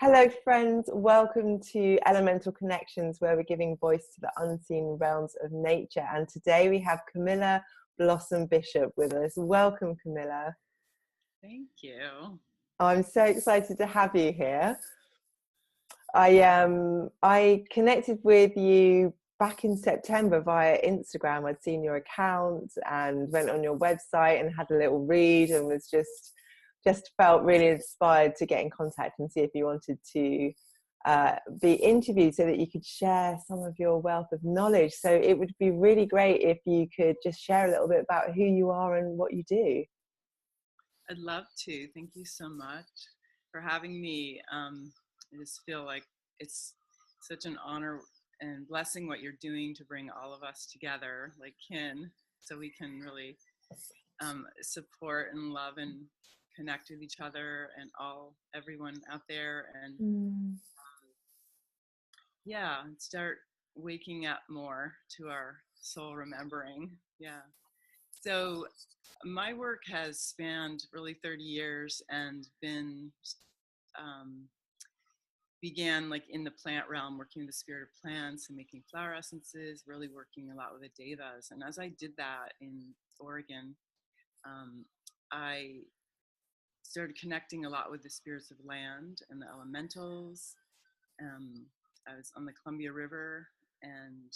Hello, friends. Welcome to Elemental Connections, where we're giving voice to the unseen realms of nature. And today we have Camilla Blossom Bishop with us. Welcome, Camilla. Thank you. I'm so excited to have you here. I connected with you back in September via Instagram. I'd seen your account and went on your website and had a little read and was just felt really inspired to get in contact and see if you wanted to be interviewed so that you could share some of your wealth of knowledge. So it would be really great if you could just share a little bit about who you are and what you do. I'd love to. Thank you so much for having me. I just feel like it's such an honor and blessing what you're doing to bring all of us together like kin, so we can really support and love and connect with each other and everyone out there, and and start waking up more to our soul remembering. So my work has spanned really 30 years and began like in the plant realm, working with the spirit of plants and making flower essences, really working a lot with the devas. And as I did that in Oregon, I started connecting a lot with the spirits of land and the elementals. I was on the Columbia River and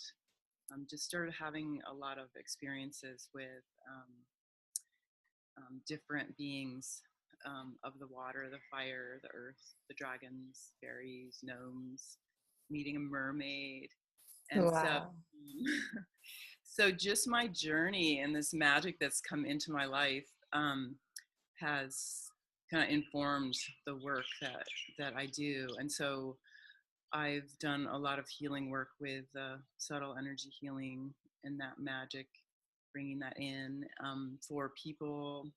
just started having a lot of experiences with different beings of the water, the fire, the earth, the dragons, fairies, gnomes, meeting a mermaid. And Wow. so just my journey and this magic that's come into my life has kind of informed the work that I do. And so I've done a lot of healing work with subtle energy healing and that magic, bringing that in for people.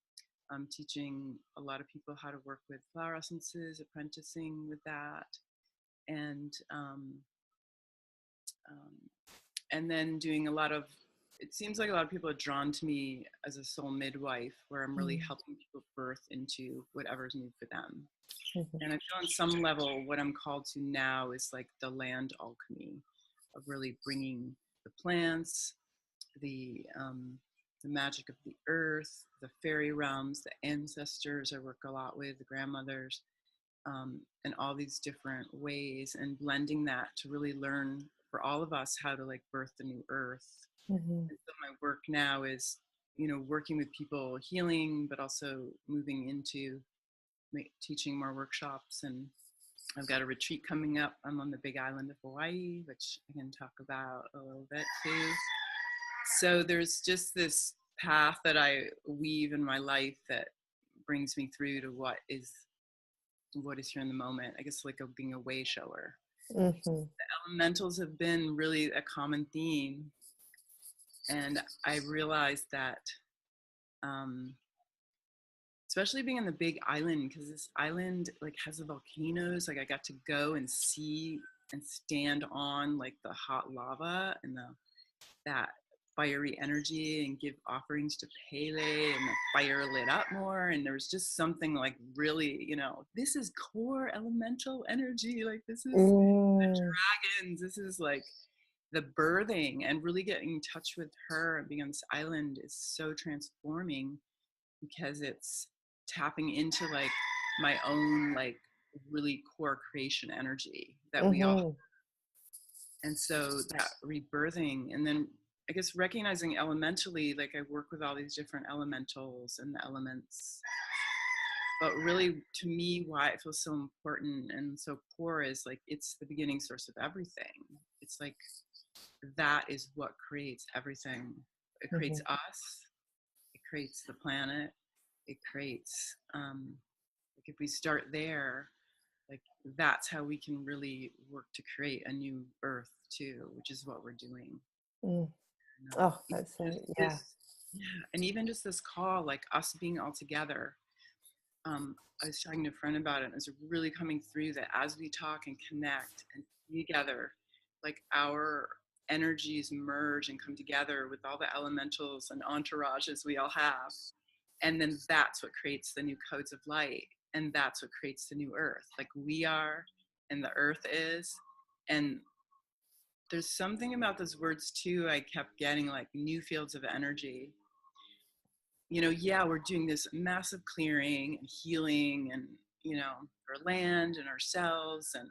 I'm teaching a lot of people how to work with flower essences, apprenticing with that, and then doing a lot of, it seems like a lot of people are drawn to me as a soul midwife, where I'm really helping people birth into whatever's new for them. And I feel on some level what I'm called to now is like the land alchemy of really bringing the plants, the magic of the earth, the fairy realms, the ancestors I work a lot with, the grandmothers, and all these different ways, and blending that to really learn for all of us how to like birth the new earth. And so my work now is, working with people healing, but also moving into teaching more workshops. And I've got a retreat coming up. I'm on the big island of Hawaii, which I can talk about a little bit too. So there's just this path that I weave in my life that brings me through to what is here in the moment. I guess like being a way shower. The elementals have been really a common theme. And I realized that, especially being on the big island, because this island like has the volcanoes, like I got to go and see and stand on like the hot lava and that fiery energy and give offerings to Pele, and the fire lit up more. And there was just something like really, this is core elemental energy. Like this is the dragons. This is like the birthing, and really getting in touch with her and being on this island is so transforming, because it's tapping into like my own like really core creation energy that we all have. And so that rebirthing, and then I guess recognizing elementally, like I work with all these different elementals and the elements, but really to me why it feels so important and so core is like it's the beginning source of everything. It's like that is what creates everything. It creates us, it creates the planet, it creates like if we start there, like that's how we can really work to create a new earth too, which is what we're doing. Oh, that's so, yeah. And even just this call, like us being all together. I was talking to a friend about it, and it's really coming through that as we talk and connect and be together, like our energies merge and come together with all the elementals and entourages we all have. And then that's what creates the new codes of light. and that's what creates the new earth. Like we are, and the earth is. And there's something about those words too, I kept getting, like new fields of energy. You know, yeah, we're doing this massive clearing and healing and, you know, our land and ourselves, and,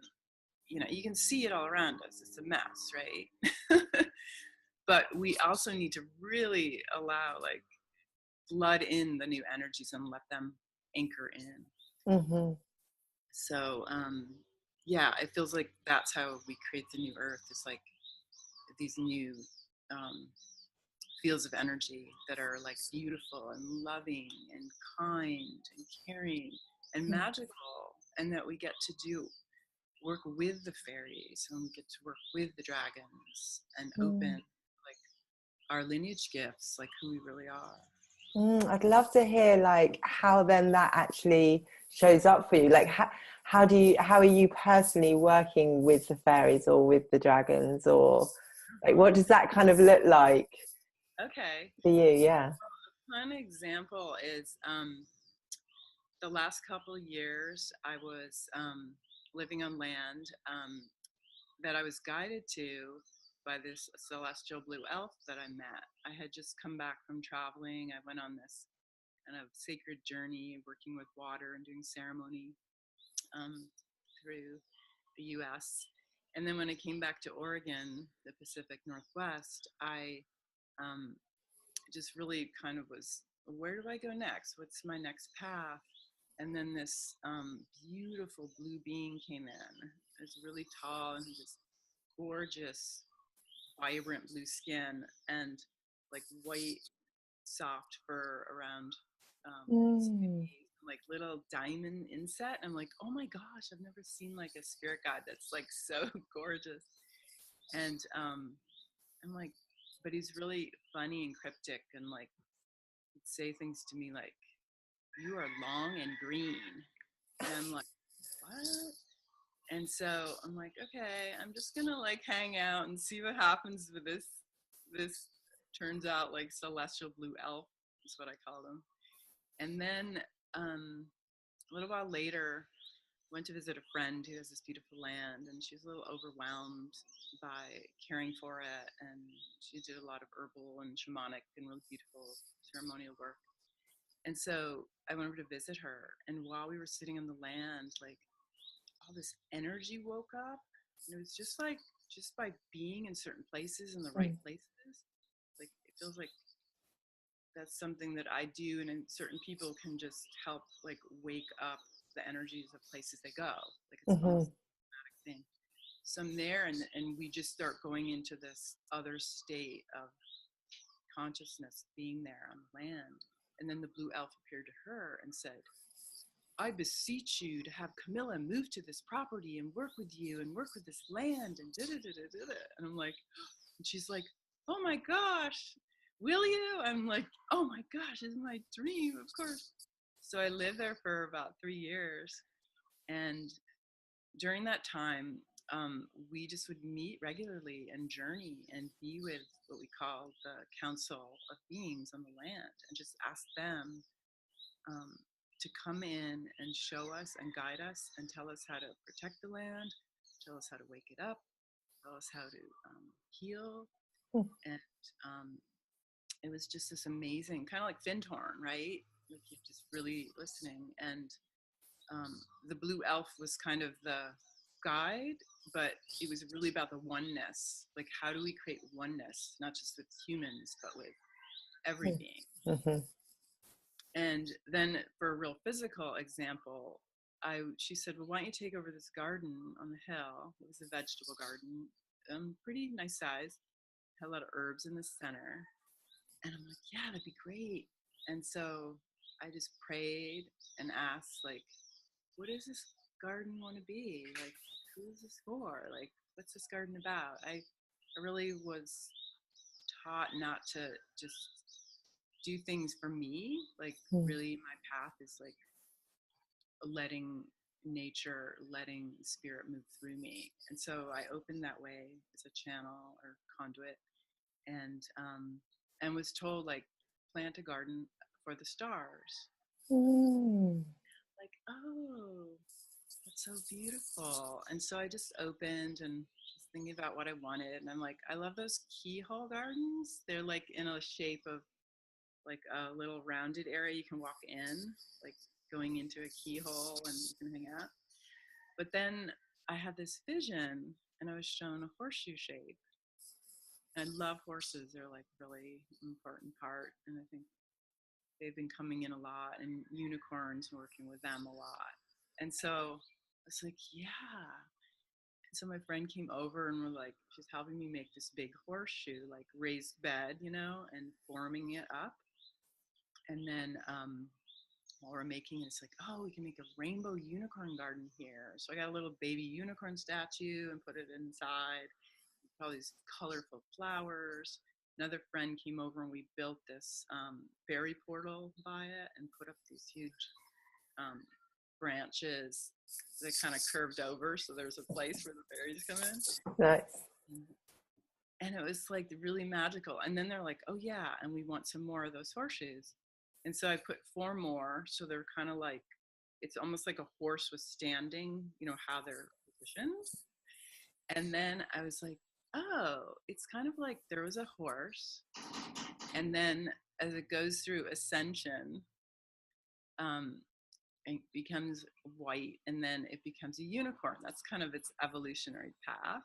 you know, you can see it all around us. It's a mess, right? But we also need to really allow, like, flood in the new energies and let them anchor in. Mm-hmm. So, yeah, it feels like that's how we create the new earth. It's like these new um, fields of energy that are like beautiful and loving and kind and caring and magical, and that we get to do work with the fairies, and we get to work with the dragons and open like our lineage gifts, like who we really are. I'd love to hear like how then that actually shows up for you. Like how are you personally working with the fairies or with the dragons, or like what does that kind of look like Okay. for you? Yeah. One example is the last couple years I was living on land that I was guided to by this celestial blue elf that I met. I had just come back from traveling. I went on this kind of sacred journey working with water and doing ceremony through the US. And then when I came back to Oregon, the Pacific Northwest, I just really kind of was, where do I go next? What's my next path? And then this beautiful blue being came in. It was really tall and he was gorgeous, vibrant blue skin and like white, soft fur around his face, like little diamond inset. I'm like, oh my gosh, I've never seen like a spirit guide that's like so gorgeous. And I'm like, but he's really funny and cryptic, and like he'd say things to me like, you are long and green. And I'm like, what? And so I'm like, okay, I'm just gonna like hang out and see what happens with this turns out like celestial blue elf is what I called him. And then a little while later, went to visit a friend who has this beautiful land, and she was a little overwhelmed by caring for it, and she did a lot of herbal and shamanic and really beautiful ceremonial work. And so I went over to visit her, and while we were sitting on the land, like all this energy woke up. And it was just like, just by being in certain places in the right places, like it feels like that's something that I do, and certain people can just help like wake up the energies of places they go. Like it's almost a automatic thing. So I'm there, and we just start going into this other state of consciousness, being there on the land. And then the blue elf appeared to her and said, I beseech you to have Camilla move to this property and work with you and work with this land and da da da da da. And I'm like, and she's like, oh my gosh, will you? I'm like, oh my gosh, it's my dream, of course. So I lived there for about 3 years. And during that time, we just would meet regularly and journey and be with what we call the council of beings on the land, and just ask them to come in and show us and guide us and tell us how to protect the land, tell us how to wake it up, tell us how to heal. And it was just this amazing, kind of like Findhorn, right? Like you're just really listening. And the blue elf was kind of the guide, but it was really about the oneness. Like, how do we create oneness, not just with humans, but with every being? And then for a real physical example, she said, well, why don't you take over this garden on the hill? It was a vegetable garden, pretty nice size, had a lot of herbs in the center. And I'm like, yeah, that'd be great. And so I just prayed and asked, like, what does this garden want to be? Like, who is this for? Like, what's this garden about? I really was taught not to just do things for me. Like, really, my path is like letting nature, letting spirit move through me. And so I opened that way as a channel or conduit, and was told, like, plant a garden for the stars. Like, oh, so beautiful. And so I just opened and just thinking about what I wanted. And I'm like, I love those keyhole gardens. They're like in a shape of like a little rounded area you can walk in, like going into a keyhole and you can hang out. But then I had this vision and I was shown a horseshoe shape. And I love horses. They're like really important part. And I think they've been coming in a lot, and unicorns, working with them a lot. And so I was like, yeah. And so my friend came over and we're like, she's helping me make this big horseshoe, like raised bed, you know, and forming it up. And then while we're making it, it's like, oh, we can make a rainbow unicorn garden here. So I got a little baby unicorn statue and put it inside. All these colorful flowers. Another friend came over and we built this fairy portal by it and put up these huge branches that kind of curved over, so there's a place where the fairies come in. Nice. And it was like really magical. And then they're like, oh yeah, and we want some more of those horseshoes. And so I put 4 more, so they're kind of like, it's almost like a horse was standing, you know, how they're positioned. And then I was like, oh, it's kind of like there was a horse, and then as it goes through ascension, it becomes white, and then it becomes a unicorn. That's kind of its evolutionary path.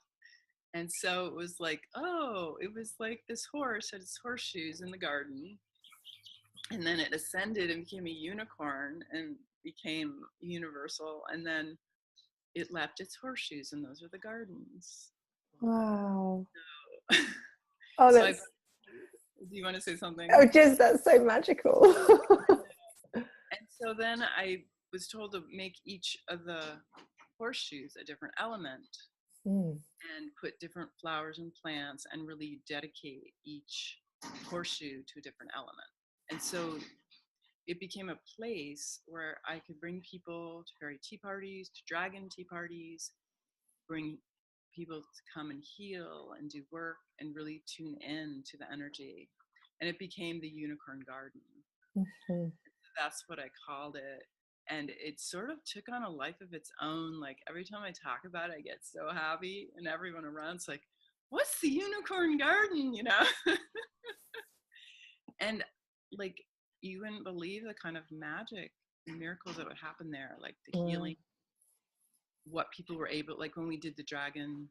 And so it was like, oh, it was like this horse had its horseshoes in the garden, and then it ascended and became a unicorn and became universal, and then it left its horseshoes, and those are the gardens. Wow. So, Oh, so that's. do you want to say something? Oh, just that's so magical. And so then I was told to make each of the horseshoes a different element and put different flowers and plants and really dedicate each horseshoe to a different element. And so it became a place where I could bring people to fairy tea parties, to dragon tea parties, bring people to come and heal and do work and really tune in to the energy. And it became the Unicorn Garden. Mm-hmm. That's what I called it. And it sort of took on a life of its own. Like every time I talk about it, I get so happy, and everyone around's like, what's the Unicorn Garden, you know? And like, you wouldn't believe the kind of magic and miracles that would happen there, like the healing, what people were able, like when we did the dragon,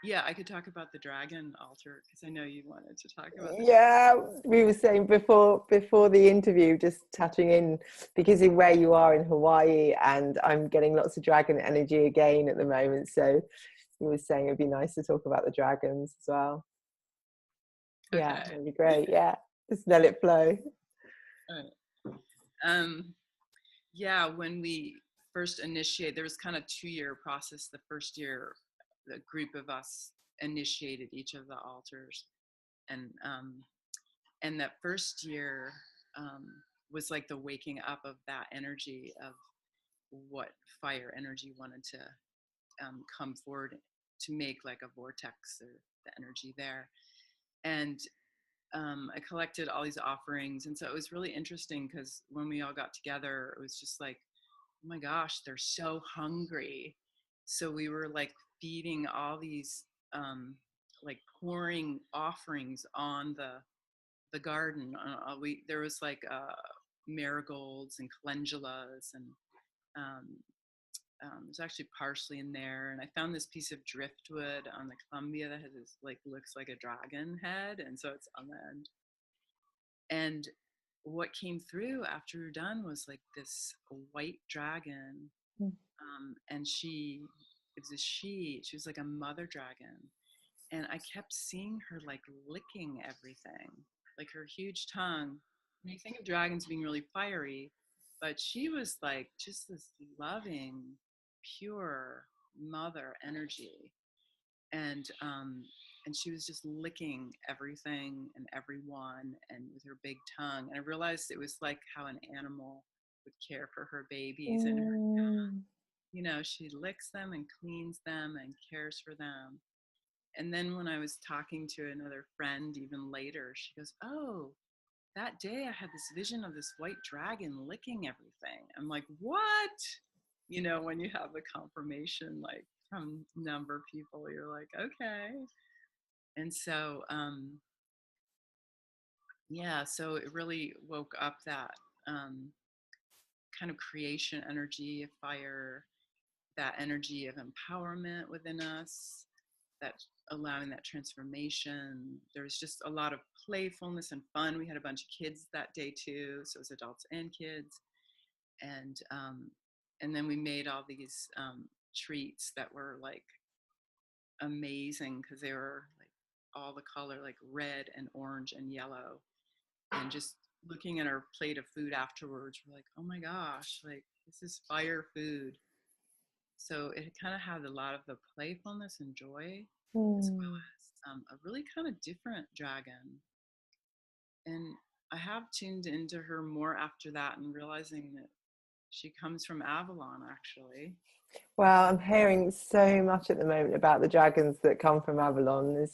yeah, I could talk about the dragon altar because I know you wanted to talk about the dragon. We were saying before the interview, just touching in, because of where you are in Hawaii, and I'm getting lots of dragon energy again at the moment, so we were saying it'd be nice to talk about the dragons as well. Okay. Yeah, that'd be great. Yeah, just let it flow. Yeah, when we first initiated, there was kind of 2-year process. The first year, the group of us initiated each of the altars, and that first year was like the waking up of that energy of what fire energy wanted to come forward to make like a vortex or the energy there. And I collected all these offerings, and so it was really interesting because when we all got together, it was just like, oh my gosh, they're so hungry. So we were like feeding all these like pouring offerings on the garden. There was like marigolds and calendulas, and there's actually parsley in there. And I found this piece of driftwood on the Columbia that has this, like, looks like a dragon head, and so it's on the end. And what came through after we were done was like this white dragon, and she was like a mother dragon, and I kept seeing her like licking everything, like her huge tongue. And you think of dragons being really fiery, but she was like just this loving, pure mother energy, and she was just licking everything and everyone, and with her big tongue. And I realized it was like how an animal would care for her babies and her young. You know, she licks them and cleans them and cares for them. And then when I was talking to another friend even later, she goes, oh, that day I had this vision of this white dragon licking everything. I'm like, what? you know, when you have the confirmation, like from a number of people, you're like, okay. And so, yeah, so it really woke up that kind of creation energy of fire, that energy of empowerment within us, that allowing that transformation. There's just a lot of playfulness and fun. We had a bunch of kids that day too, so it was adults and kids, and then we made all these treats that were like amazing because they were like all the color, like red and orange and yellow, and just looking at our plate of food afterwards, we're like, oh my gosh, like this is fire food. So it kind of had a lot of the playfulness and joy, as well as a really kind of different dragon. And I have tuned into her more after that and realizing that she comes from Avalon, actually. Well, I'm hearing so much at the moment about the dragons that come from Avalon.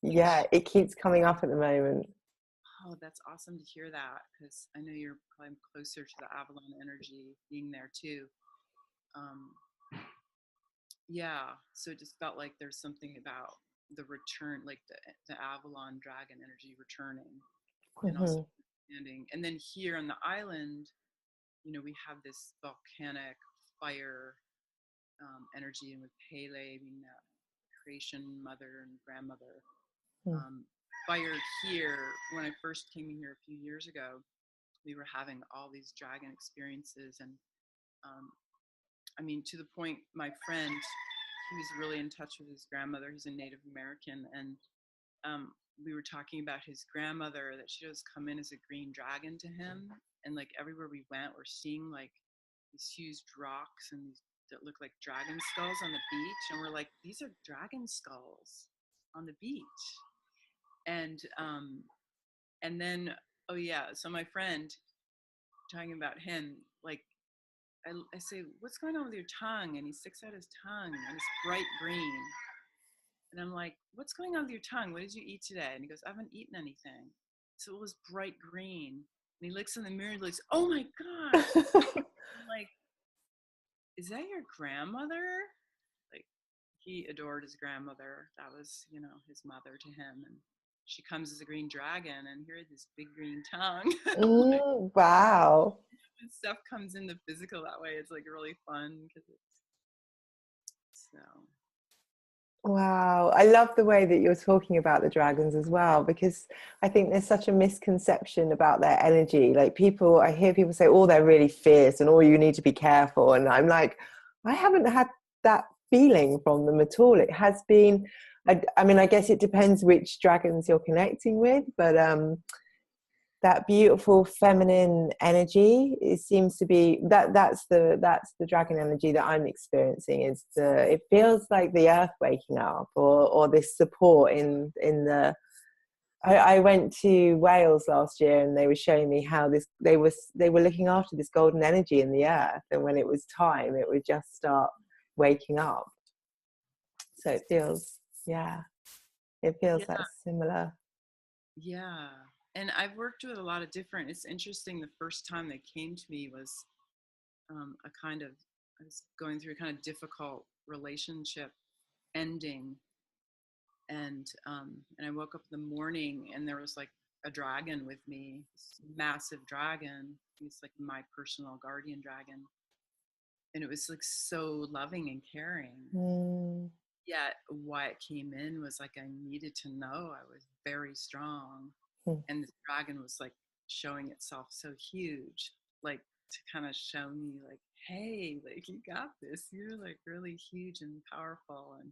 Yeah, it keeps coming up at the moment. Oh, that's awesome to hear that, because I know you're probably closer to the Avalon energy being there too. Um, yeah, so it just felt like there's something about the return, like the Avalon dragon energy returning, and also understanding. And then here on the island, you know, we have this volcanic fire energy, and with Pele being that creation mother and grandmother. Fire here, when I first came here a few years ago, we were having all these dragon experiences, and I mean, to the point, my friend, he was really in touch with his grandmother. He's a Native American, and we were talking about his grandmother, that she does come in as a green dragon to him, and like everywhere we went, we're seeing like these huge rocks and these that look like dragon skulls on the beach, and we're like, these are dragon skulls on the beach. And then, oh yeah, so my friend, talking about him, like I say, what's going on with your tongue? And he sticks out his tongue, and it's bright green. And I'm like, what's going on with your tongue? What did you eat today? And he goes, I haven't eaten anything. So it was bright green. And he looks in the mirror and looks, oh my gosh. I'm like, is that your grandmother? Like, he adored his grandmother. That was, you know, his mother to him. And she comes as a green dragon, and here this big green tongue. Mm, wow. When stuff comes in the physical that way, it's like really fun because it's so. Wow. I love the way that you're talking about the dragons as well, because I think there's such a misconception about their energy. Like people, I hear people say, oh, they're really fierce and oh, you need to be careful. And I'm like, I haven't had that feeling from them at all. It has been, I mean, I guess it depends which dragons you're connecting with, but that beautiful feminine energy, it seems to be that's the dragon energy that I'm experiencing. It feels like the earth waking up, or this support in the I went to Wales last year, and they were showing me how they were looking after this golden energy in the earth, and when it was time, it would just start waking up. So it feels that similar. Yeah. And I've worked with a lot of different, it's interesting, the first time they came to me was I was going through a kind of difficult relationship ending. And I woke up in the morning, and there was like a dragon with me, this massive dragon. He's like my personal guardian dragon. And it was like so loving and caring. Yet why it came in was like, I needed to know I was very strong. And the dragon was like showing itself so huge, like to kind of show me like, hey, like you got this, you're like really huge and powerful, and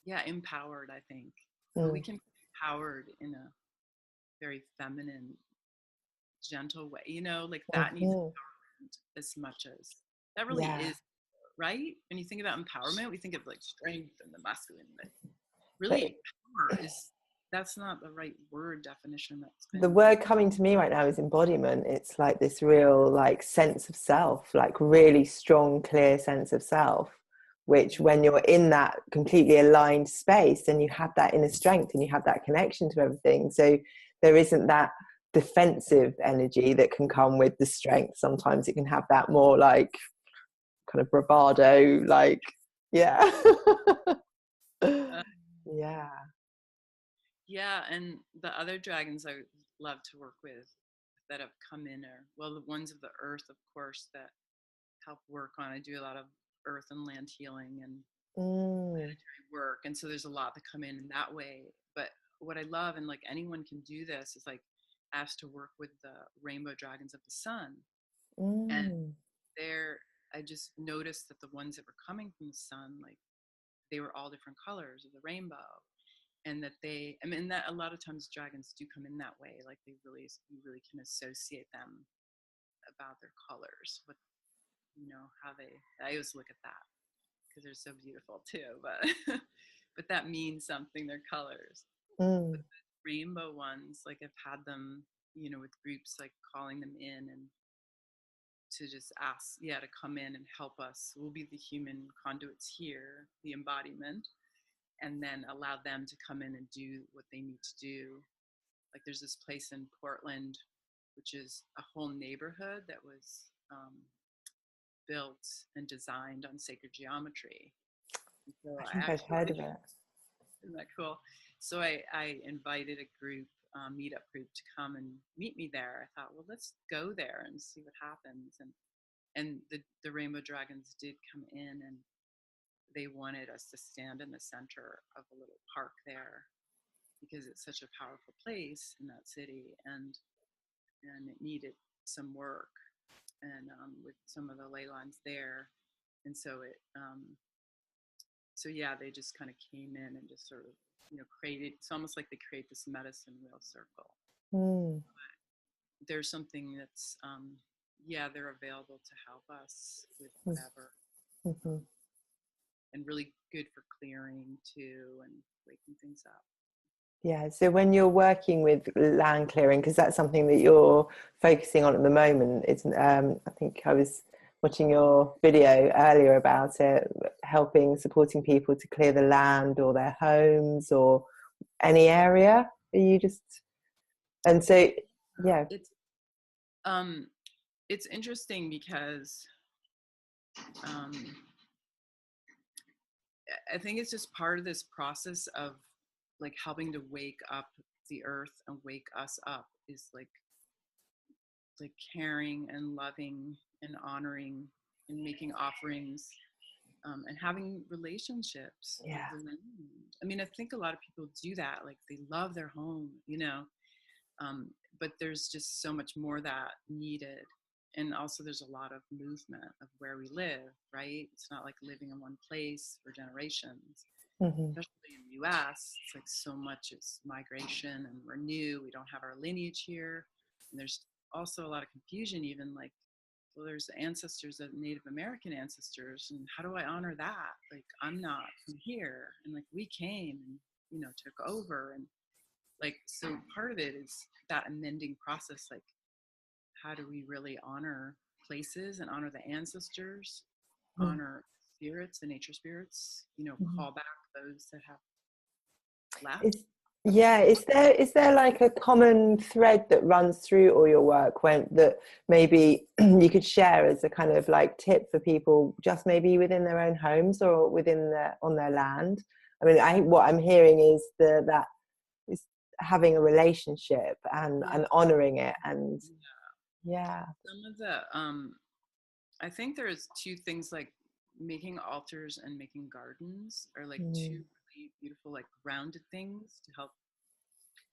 yeah, empowered, I think. But we can be empowered in a very feminine, gentle way, you know, like that needs empowerment as much as that really is, right? When you think about empowerment, we think of like strength and the masculine, but really power is, that's not the right word definition. The word coming to me right now is embodiment. It's like this real like sense of self, like really strong, clear sense of self, which when you're in that completely aligned space, then you have that inner strength and you have that connection to everything. So there isn't that defensive energy that can come with the strength. Sometimes it can have that more like kind of bravado, like, yeah. Yeah. Yeah, and the other dragons I love to work with that have come in are, well, the ones of the earth, of course, that help work on. I do a lot of earth and land healing and planetary work, and so there's a lot that come in that way. But what I love, and like anyone can do this, is like asked to work with the rainbow dragons of the sun. And there, I just noticed that the ones that were coming from the sun, like they were all different colors of the rainbow. And that they, I mean, that a lot of times dragons do come in that way. Like you really can associate them about their colors, what, how I always look at that because they're so beautiful too, but, but that means something, their colors. But the rainbow ones, like I've had them, with groups, like calling them in and to just ask, to come in and help us. We'll be the human conduits here, the embodiment, and then allow them to come in and do what they need to do. Like there's this place in Portland, which is a whole neighborhood that was built and designed on sacred geometry. So I think I've heard of it. Isn't that cool? So I invited a group, meetup group, to come and meet me there. I thought, well, let's go there and see what happens. And the Rainbow Dragons did come in, and they wanted us to stand in the center of a little park there because it's such a powerful place in that city, and it needed some work, and with some of the ley lines there. And so they just kind of came in and just sort of created, it's almost like they create this medicine wheel circle. There's something that's they're available to help us with whatever. And really good for clearing too and waking things up. Yeah, so when you're working with land clearing, because that's something that you're focusing on at the moment, it's I think I was watching your video earlier about it, supporting people to clear the land or their homes or any area. Are you just, and so yeah, it's interesting because I think it's just part of this process of like helping to wake up the earth and wake us up, is like caring and loving and honoring and making offerings, and having relationships with the land. I mean, I think a lot of people do that, like they love their home, but there's just so much more that needed. And also there's a lot of movement of where we live, right? It's not like living in one place for generations. Especially in the US, it's like so much is migration, and we're new, we don't have our lineage here. And there's also a lot of confusion, even like, well, there's ancestors, of Native American ancestors, and how do I honor that? Like, I'm not from here, and like we came and took over, and like, so part of it is that amending process. Like, how do we really honor places and honor the ancestors, honor spirits, the nature spirits, call back those that have left? Is there like a common thread that runs through all your work that maybe you could share as a kind of like tip for people, just maybe within their own homes or on their land? I mean, what I'm hearing is that is having a relationship and honoring it, and some of the I think there's two things, like making altars and making gardens are like two really beautiful, like grounded things to help,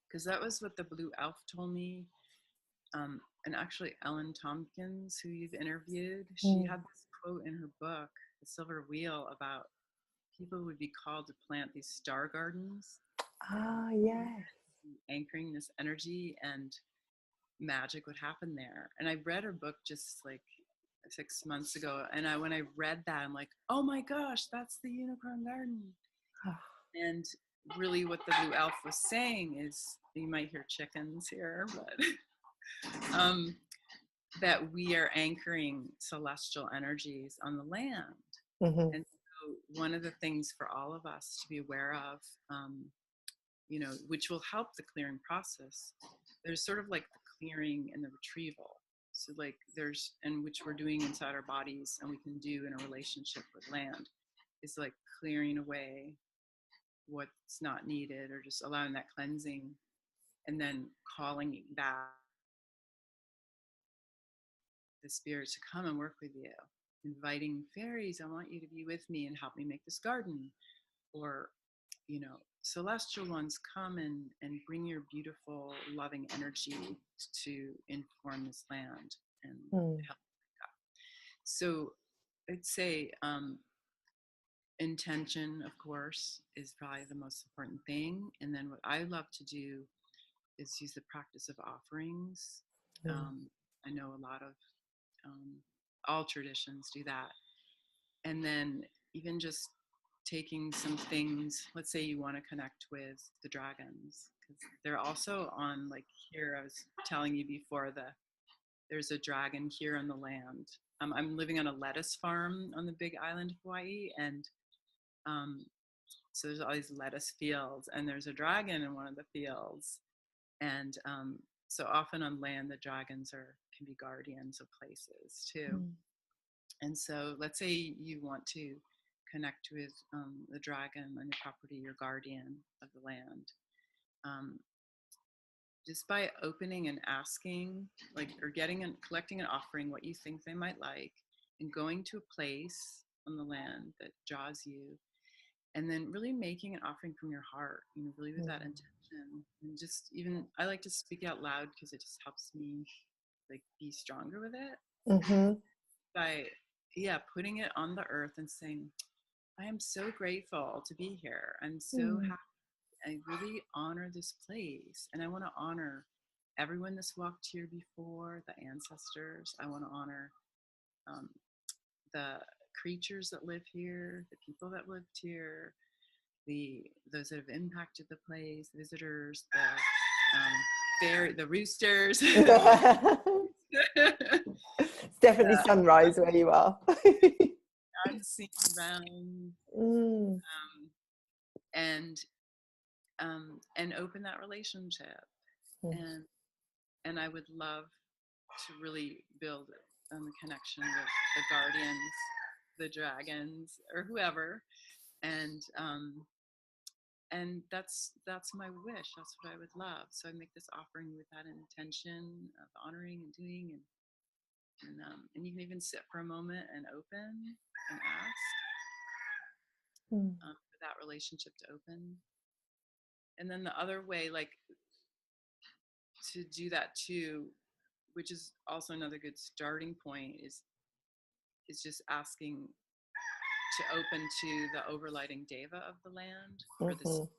because that was what the blue elf told me. And actually Ellen Tompkins, who you've interviewed, she had this quote in her book, The Silver Wheel, about people would be called to plant these star gardens. Anchoring this energy, and magic would happen there. And I read her book just like 6 months ago, and when I read that, I'm like, oh my gosh, that's the unicorn garden. And really what the blue elf was saying is, you might hear chickens here, but that we are anchoring celestial energies on the land. And so one of the things for all of us to be aware of, which will help the clearing process, there's sort of like the clearing and the retrieval. So like there's, and which we're doing inside our bodies and we can do in a relationship with land, is like clearing away what's not needed or just allowing that cleansing, and then calling back the spirits to come and work with you, inviting fairies, I want you to be with me and help me make this garden. Or, you know, celestial ones, come and bring your beautiful, loving energy to inform this land and help. So I'd say intention, of course, is probably the most important thing. And then what I love to do is use the practice of offerings. I know a lot of all traditions do that. And then even just taking some things, let's say you want to connect with the dragons, because they're also on, like here, I was telling you before, there's a dragon here on the land. I'm living on a lettuce farm on the big island of Hawaii, and so there's all these lettuce fields, and there's a dragon in one of the fields. And so often on land, the dragons can be guardians of places too. And so let's say you want to connect with the dragon on your property, your guardian of the land. Just by opening and asking, like, or getting and collecting and offering what you think they might like, and going to a place on the land that draws you, and then really making an offering from your heart, you know, really with that intention. And just even, I like to speak out loud because it just helps me like be stronger with it. By putting it on the earth and saying, I am so grateful to be here. I'm so happy. I really honor this place, and I want to honor everyone that's walked here before, the ancestors. I want to honor the creatures that live here, the people that lived here, those that have impacted the place, visitors, the roosters. It's definitely sunrise where you are. Unseen around, and open that relationship. And I would love to really build a connection with the guardians, the dragons, or whoever. And that's my wish. That's what I would love. So I make this offering with that intention of honoring and doing, and you can even sit for a moment and open and ask for that relationship to open. And then the other way, like, to do that too, which is also another good starting point, is just asking to open to the overlighting deva of the land, or the spirit of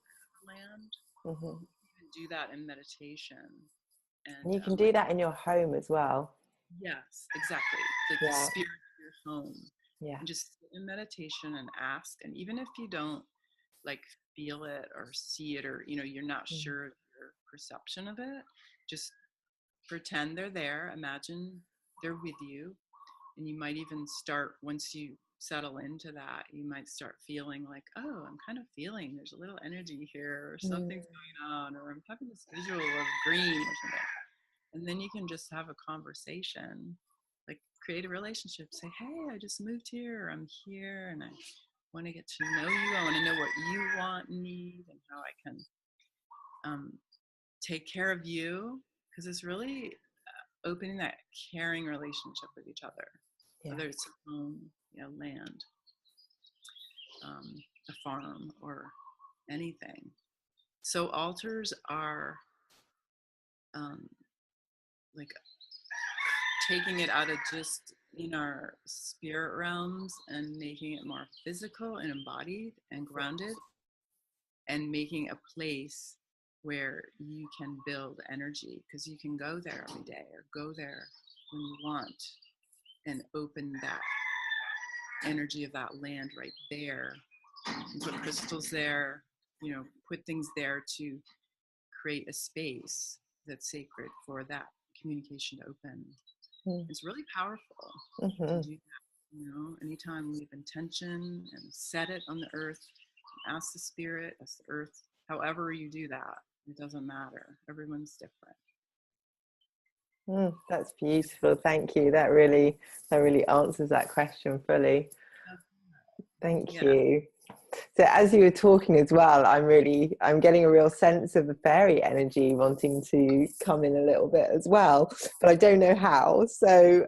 the land. You can do that in meditation. And you can do that in your home as well. Yes, exactly. Like the spirit of your home. And just sit in meditation and ask. And even if you don't like feel it or see it, or, you know, you're not sure of your perception of it, just pretend they're there. Imagine they're with you. And you might even start, once you settle into that, you might start feeling like, oh, I'm kind of feeling there's a little energy here, or something's going on, or I'm having this visual of green or something. And then you can just have a conversation, like create a relationship, say, hey, I just moved here, or I'm here, and I want to get to know you. I want to know what you want and need, and how I can take care of you. Because it's really opening that caring relationship with each other, whether it's a home, you know, land, a farm, or anything. So altars are like taking it out of just in our spirit realms and making it more physical and embodied and grounded, and making a place where you can build energy, because you can go there every day or go there when you want and open that energy of that land right there, and put crystals there, you know, put things there to create a space that's sacred for that communication to open. It's really powerful to do that, you know. Anytime we have intention and set it on the earth, ask the spirit, ask the earth, however you do that, it doesn't matter. Everyone's different. That's beautiful. Thank you. That really answers that question fully. Thank Yeah. you. So as you were talking as well, I'm getting a real sense of the fairy energy wanting to come in a little bit as well, but I don't know how. So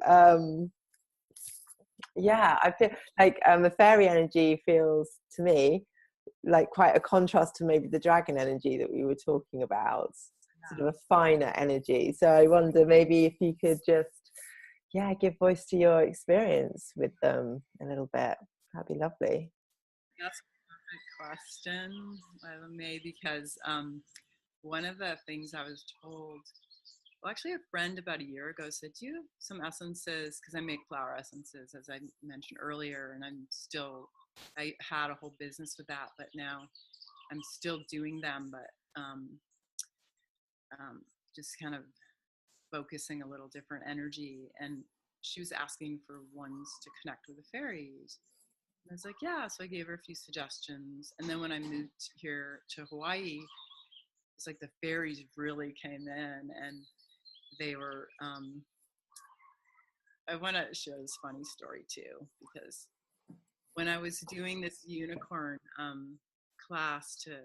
yeah, I feel like the fairy energy feels to me like quite a contrast to maybe the dragon energy that we were talking about, sort of a finer energy. So I wonder maybe if you could just, yeah, give voice to your experience with them a little bit. That'd be lovely. That's a good question, May, because one of the things I was told, well, actually, a friend about a year ago said, "Do you have some essences?" Because I make flower essences, as I mentioned earlier, and I had a whole business with that, but now I'm still doing them, but just kind of focusing a little different energy. And she was asking for ones to connect with the fairies. And I was like, yeah. So I gave her a few suggestions. And then when I moved here to Hawaii, it's like the fairies really came in, and they were, I want to share this funny story too, because when I was doing this unicorn class to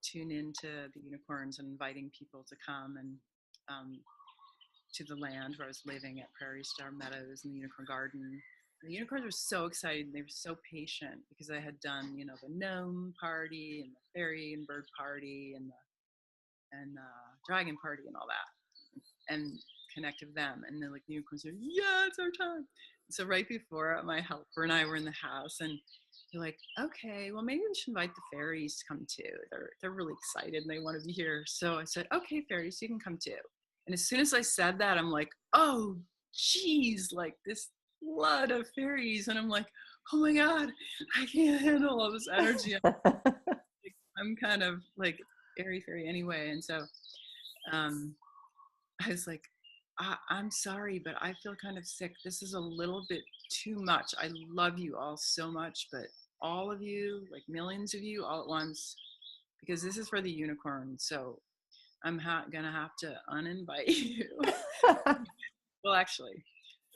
tune into the unicorns and inviting people to come and to the land where I was living at Prairie Star Meadows in the Unicorn Garden. The unicorns were so excited, and they were so patient because I had done, the gnome party and the fairy and bird party and the dragon party and all that, and connected with them. And then like the unicorns said, "Yeah, it's our time." So right before, my helper and I were in the house, and they're like, "Okay, well maybe we should invite the fairies to come too. They're really excited and they want to be here." So I said, "Okay, fairies, you can come too." And as soon as I said that, I'm like, "Oh, geez," like this flood of fairies, and I'm like, "Oh my God, I can't handle all this energy." I'm kind of like airy fairy anyway, and so I was like, I'm sorry, but I feel kind of sick. This is a little bit too much. I love you all so much, but all of you, like millions of you all at once, because this is for the unicorn. So I'm gonna have to uninvite you." Well, actually,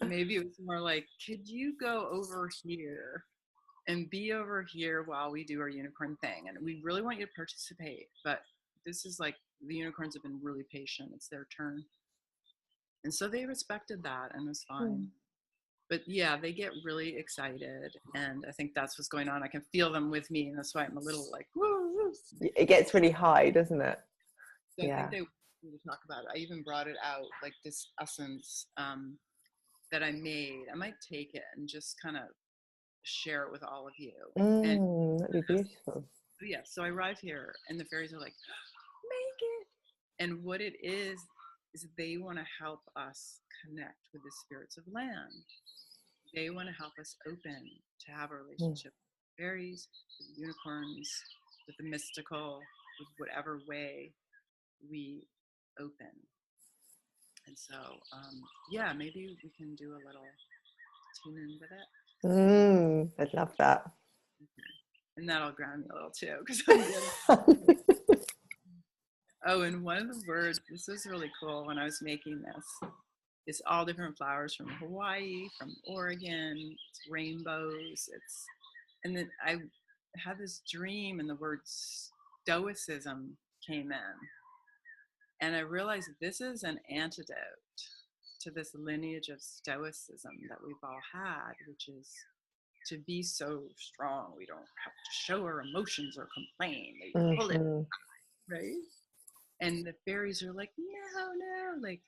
maybe it was more like, "Could you go over here and be over here while we do our unicorn thing? And we really want you to participate, but this is like, the unicorns have been really patient. It's their turn." And so they respected that, and it was fine. But yeah, they get really excited, and I think that's what's going on. I can feel them with me, and that's why I'm a little like, woo, woo. It gets really high, doesn't it? So I Yeah. think they want me to talk about it. I even brought it out, like this essence that I made. I might take it and just kind of share it with all of you. And That'd be beautiful. yeah, so I arrive here, and the fairies are like, "Make it." And what it is they want to help us connect with the spirits of land. They want to help us open to have a relationship with fairies, with unicorns, with the mystical, with whatever way we open. And so, yeah, maybe we can do a little tune in with it. I'd love that. Okay. And that'll ground me a little too, because I'm getting. Oh, and one of the words, this was really cool when I was making this. It's all different flowers from Hawaii, from Oregon, it's rainbows. And then I had this dream, and the word stoicism came in. And I realized this is an antidote to this lineage of stoicism that we've all had, which is to be so strong. We don't have to show our emotions or complain. They pull it, right? And the fairies are like, no, like,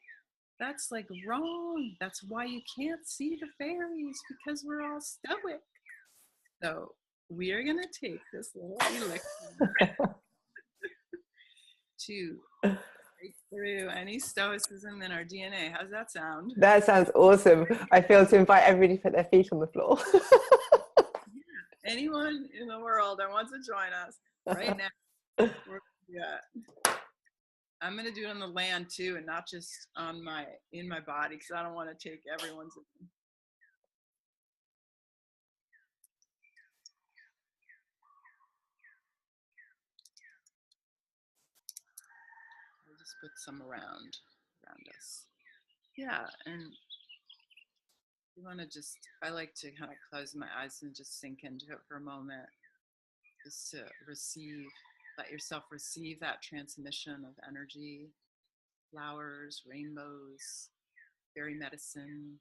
that's like wrong. That's why you can't see the fairies, because we're all stoic. So we are gonna take this little elixir to break through any stoicism in our DNA. How's that sound? That sounds awesome. I feel to invite everybody to put their feet on the floor. Anyone in the world that wants to join us right now, I'm gonna do it on the land too, and not just in my body, because I don't want to take everyone's. We'll just put some around us. Yeah, and you want to just, I like to kind of close my eyes and just sink into it for a moment, just to receive, let yourself receive that transmission of energy, flowers, rainbows, fairy medicine.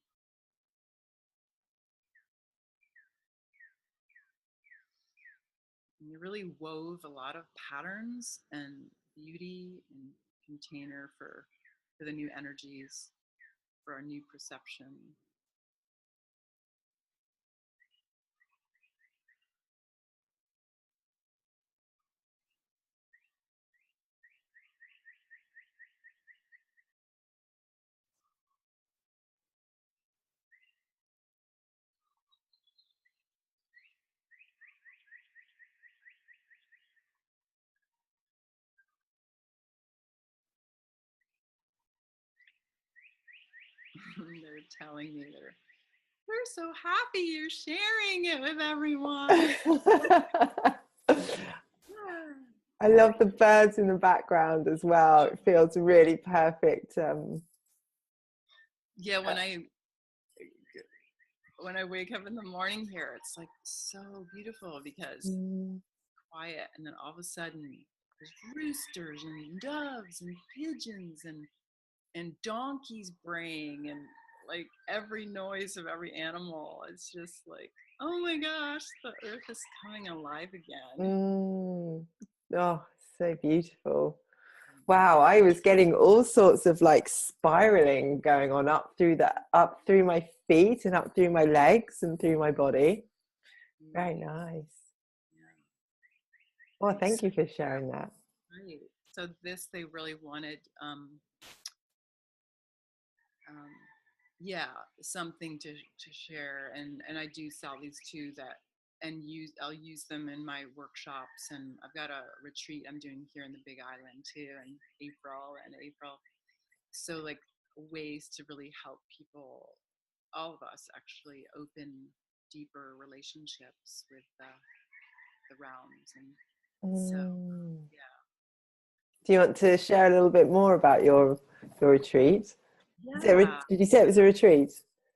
And you really wove a lot of patterns and beauty and container for the new energies, for our new perception. They're telling me we're so happy you're sharing it with everyone. I love the birds in the background as well. It feels really perfect. Yeah, when I wake up in the morning here, it's like so beautiful because quiet, and then all of a sudden there's roosters and doves and pigeons and donkeys braying and like every noise of every animal. It's just like, oh my gosh, the earth is coming alive again. Oh, so beautiful. Wow, I was getting all sorts of like spiraling going on up through my feet and up through my legs and through my body. Very nice. Yeah. Well, thank you for sharing that. Right. So this, they really wanted, yeah, something to share, and I do sell these too, that and I'll use them in my workshops, and I've got a retreat I'm doing here in the Big Island too in April. So like ways to really help people, all of us actually, open deeper relationships with the realms, and so yeah. Do you want to share a little bit more about your retreat? Yeah. Did you say it was a retreat?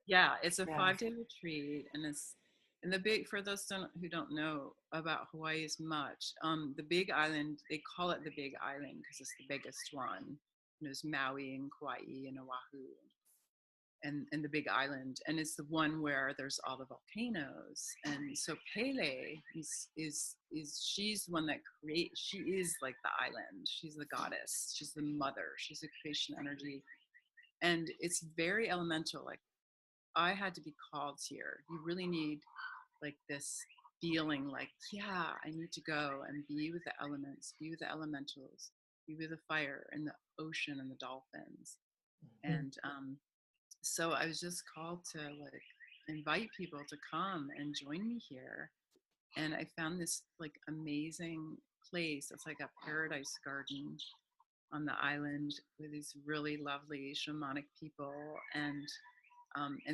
Yeah, it's a Yeah. 5-day retreat, and it's in the big. For those who don't know about Hawaii as much, the Big Island, they call it the Big Island because it's the biggest one. There's Maui and Kauai and Oahu, and the Big Island, and it's the one where there's all the volcanoes. And so Pele is she's the one that creates. She is like the island. She's the goddess. She's the mother. She's the creation energy, and it's very elemental. Like, I had to be called here. You really need like this feeling like, yeah, I need to go and be with the elements, be with the elementals, be with the fire and the ocean and the dolphins. And so I was just called to like invite people to come and join me here. And I found this like amazing place. It's like a paradise garden on the island with these really lovely shamanic people, and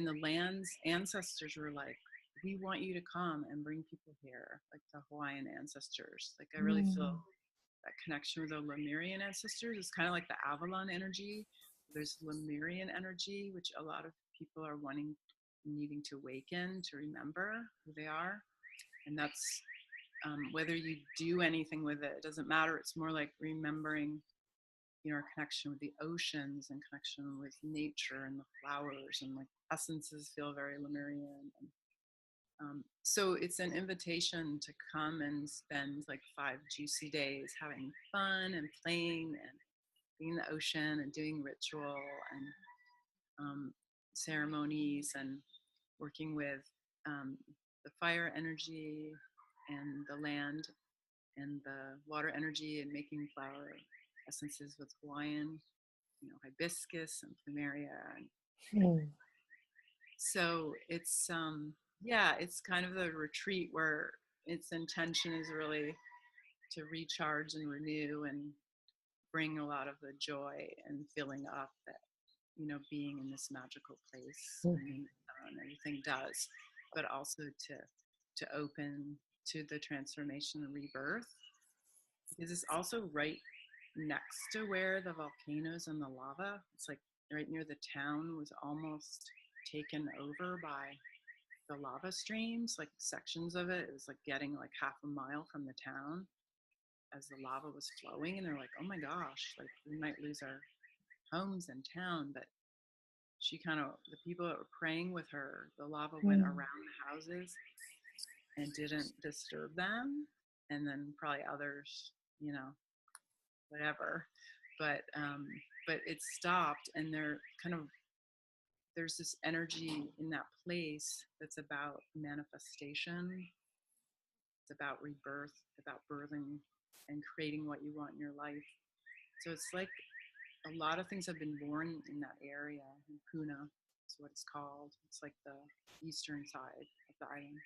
the land's ancestors were like, we want you to come and bring people here, like the Hawaiian ancestors. Like, I really feel that connection with the Lemurian ancestors. It's kind of like the Avalon energy. There's Lemurian energy, which a lot of people are needing to awaken, to remember who they are. And that's whether you do anything with it, it doesn't matter. It's more like remembering, our connection with the oceans and connection with nature and the flowers, and like essences feel very Lemurian. And, so it's an invitation to come and spend like 5 juicy days having fun and playing and being in the ocean and doing ritual and ceremonies and working with the fire energy and the land and the water energy, and making flower essences with Hawaiian, hibiscus and plumeria. And so it's yeah, it's kind of a retreat where its intention is really to recharge and renew and bring a lot of the joy and filling up that being in this magical place, and everything does, but also to open to the transformation and rebirth, because it's also right next to where the volcanoes and the lava. It's like right near the town was almost taken over by the lava streams, like sections of it. It was like getting like half a mile from the town as the lava was flowing. And they're like, oh my gosh, like we might lose our homes in town. But she kind of, the people that were praying with her, the lava went around the houses and didn't disturb them. And then probably others, you know, whatever. But it stopped, and they're kind of, there's this energy in that place that's about manifestation. It's about rebirth, about birthing and creating what you want in your life. So it's like a lot of things have been born in that area. In Puna is what it's called. It's like the eastern side of the island.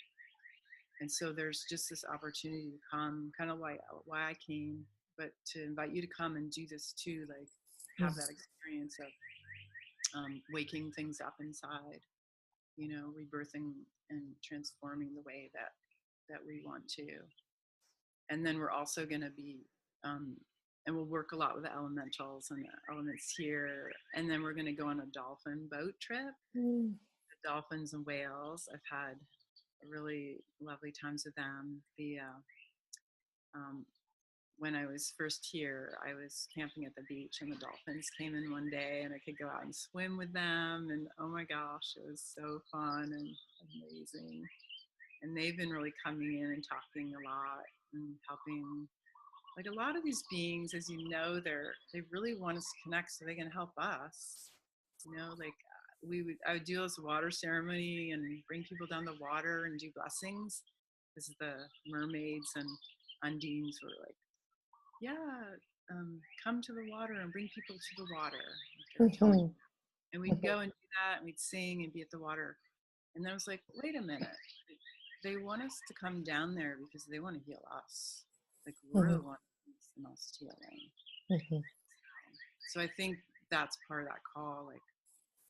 And so there's just this opportunity to come, kind of why I came, but to invite you to come and do this too, like have that experience of waking things up inside, you know, rebirthing and transforming the way that we want to. And then we're also going to be, and we'll work a lot with the elementals and the elements here. And then we're going to go on a dolphin boat trip. The dolphins and whales. I've had really lovely times with them. When I was first here, I was camping at the beach, and the dolphins came in one day, and I could go out and swim with them. And oh my gosh, it was so fun and amazing. And they've been really coming in and talking a lot and helping. Like a lot of these beings, as you know, they really want us to connect so they can help us. You know, like I would do this water ceremony and bring people down the water and do blessings. This is the mermaids and undines were like, yeah, come to the water and bring people to the water. And we'd go and do that, and we'd sing and be at the water. And then I was like, wait a minute, they want us to come down there because they want to heal us. Like we're the ones the most healing. So I think that's part of that call, like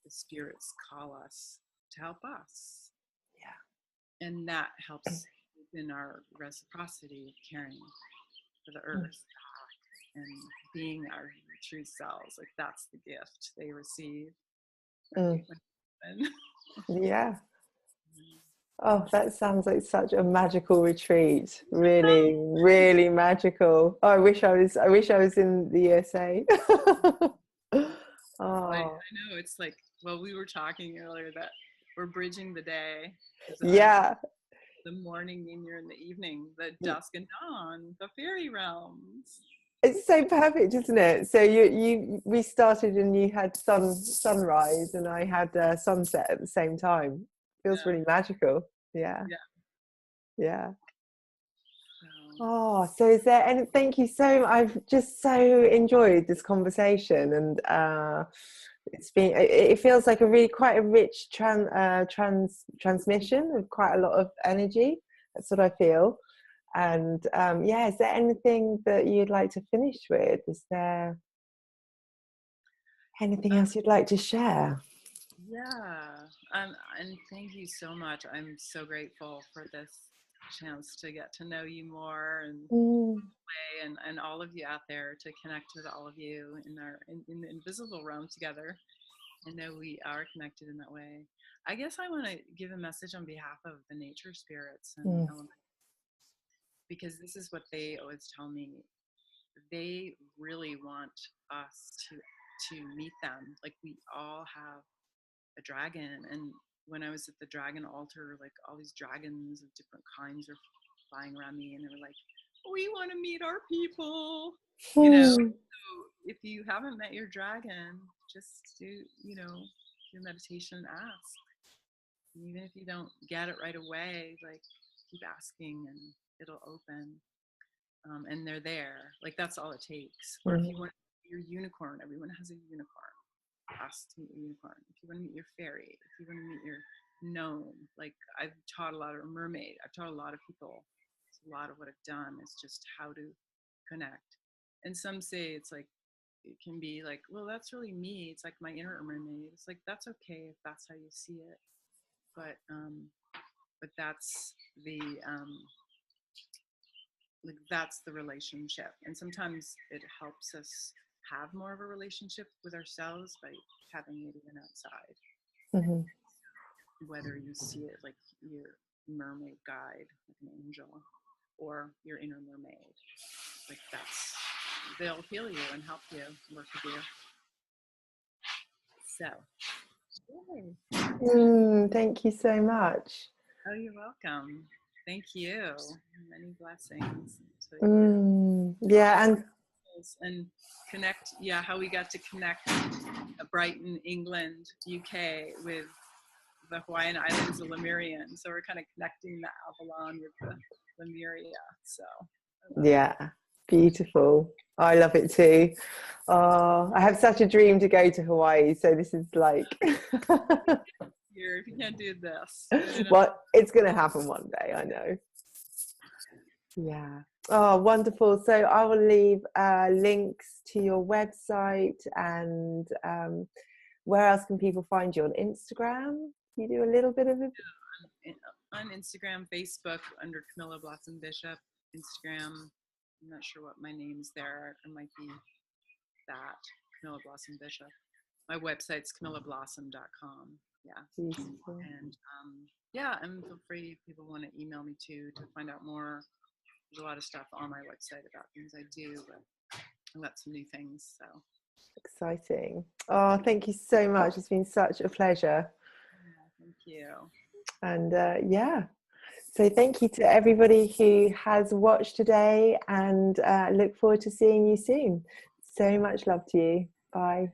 the spirits call us to help us. Yeah. And that helps in our reciprocity of caring for the earth and being our true selves. Like that's the gift they receive. Yeah. Oh, that sounds like such a magical retreat. Really, really magical. Oh, I wish I was in the USA. Oh. I know, it's like, well, we were talking earlier that we're bridging the day. Yeah. The morning and you're in the evening, the dusk and dawn, the fairy realms. It's so perfect, isn't it? So we started and you had sunrise and I had sunset at the same time. Feels really magical. Yeah. Oh, so is there any, thank you so much. I've just so enjoyed this conversation, and it feels like quite a rich transmission of quite a lot of energy. That's what I feel. And is there anything that you'd like to finish with? Is there anything else you'd like to share? Yeah, and thank you so much. I'm so grateful for this chance to get to know you more and all of you out there, to connect with all of you in the invisible realm together. I know we are connected in that way. I guess I want to give a message on behalf of the nature spirits and elements, because this is what they always tell me. They really want us to meet them. Like we all have a dragon, and when I was at the dragon altar, like all these dragons of different kinds are flying around me, and they were like, we want to meet our people. You know, so if you haven't met your dragon, just do meditation and ask. And even if you don't get it right away, like keep asking and it'll open. And they're there. Like that's all it takes. Or if you want your unicorn, everyone has a unicorn. Ask to meet your unicorn. If you want to meet your fairy, if you want to meet your gnome, like I've taught a lot of mermaid. I've taught a lot of people. A lot of what I've done is just how to connect. And some say it's like, it can be like, well, that's really me. It's like my inner mermaid. It's like, that's okay if that's how you see it. But that's that's the relationship. And sometimes it helps us have more of a relationship with ourselves by having it even outside. Mm-hmm. Whether you see it like your mermaid guide, like an angel, or your inner mermaid, like they'll heal you and help you, work with you. So, yay. Thank you so much. Oh, you're welcome. Thank you. Many blessings to you. Yeah, And connect, how we got to connect Brighton, England, UK with the Hawaiian Islands of Lemurian. So we're kind of connecting the Avalon with the Lemuria. So yeah, beautiful. I love it too. Oh, I have such a dream to go to Hawaii. So this is like, if you can't do this, well, it's going to happen one day. I know. Yeah. Oh, wonderful. So I will leave links to your website, and where else can people find you? On Instagram? You do a little bit of it? On Instagram, Facebook under Camilla Blossom Bishop. Instagram, I'm not sure what my name's there. It might be that, Camilla Blossom Bishop. My website's camillablossom.com. Yeah. Beautiful. And and feel free if people want to email me too to find out more. There's a lot of stuff on my website about things I do, but I've got some new things. So exciting. Oh, thank you so much. It's been such a pleasure. Thank you. And so thank you to everybody who has watched today, and look forward to seeing you soon. So much love to you. Bye.